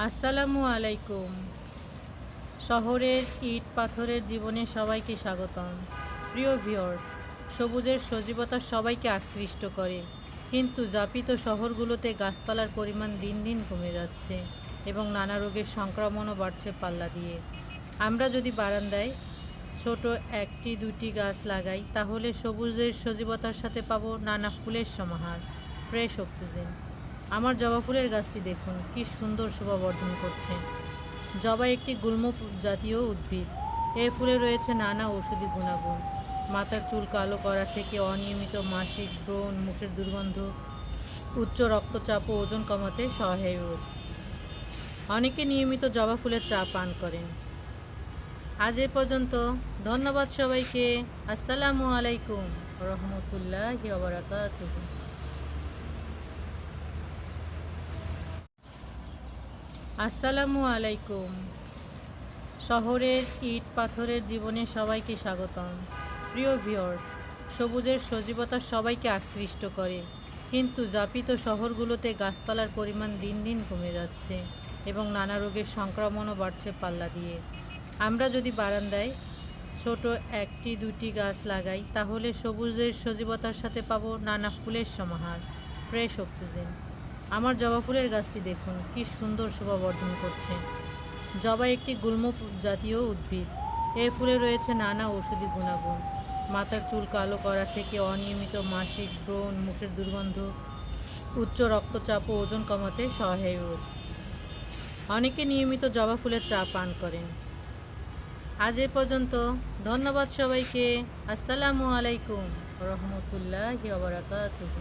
আসসালামু আলাইকুম। শহরের ইট পাথরের জীবনে সবাইকে স্বাগতম। প্রিয় ভিউয়ার্স, সবুজের সজীবতা সবাইকে আকৃষ্ট করে, কিন্তু যাপিত শহরগুলোতে গাছপালার পরিমাণ দিন দিন কমে যাচ্ছে এবং নানা রোগের সংক্রমণও বাড়ছে পাল্লা দিয়ে। আমরা যদি বারান্দায় ছোট একটি দুটি গাছ লাগাই, তাহলে সবুজের সজীবতার সাথে পাবো নানা ফুলের সমাহার, ফ্রেশ অক্সিজেন। আমার জবা ফুলের গাছটি দেখুন, কি সুন্দর শোভা বর্ধন করছে। জবা একটি গুল্ম জাতীয় উদ্ভিদ। এর ফুলে রয়েছে নানা ঔষধি গুণাগুণ। মাথার চুল কালো করা থেকে অনিয়মিত মাসিক, ব্রণ, মুখের দুর্গন্ধ, উচ্চ রক্তচাপ ও ওজন কমাতে সহায়ক। অনেকে নিয়মিত জবা ফুলের চা পান করেন। আজ এ পর্যন্ত। ধন্যবাদ সবাইকে। আসসালামু আলাইকুম রহমতুল্লাহি ওয়া বারাকাতুহু। আসসালামু আলাইকুম। শহরের ইট পাথরের জীবনে সবাইকে স্বাগতম। প্রিয় ভিউয়ার্স, সবুজের সজীবতা সবাইকে আকৃষ্ট করে, কিন্তু যাপিত শহরগুলোতে গাছপালার পরিমাণ দিন দিন কমে যাচ্ছে এবং নানা রোগের সংক্রমণও বাড়ছে পাল্লা দিয়ে। আমরা যদি বারান্দায় ছোট একটি দুটি গাছ লাগাই, তাহলে সবুজের সজীবতার সাথে পাবো নানা ফুলের সমাহার, ফ্রেশ অক্সিজেন। আমার জবা ফুলের গাছটি দেখুন, কি সুন্দর শোভা বর্ধন করছে। জবা একটি গুল্ম জাতীয় উদ্ভিদ। এর ফুলে রয়েছে নানা ঔষধি গুণাগুণ। মাথার চুল কালো করা থেকে অনিয়মিত মাসিক, ব্রণ, মুখের দুর্গন্ধ, উচ্চ রক্তচাপ ও ওজন কমাতে সহায়ক। অনেকে নিয়মিত জবা ফুলের চা পান করেন। আজ এ পর্যন্ত। ধন্যবাদ সবাইকে। আসসালামু আলাইকুম রহমতুল্লাহি ওয়া বারাকাতুহু।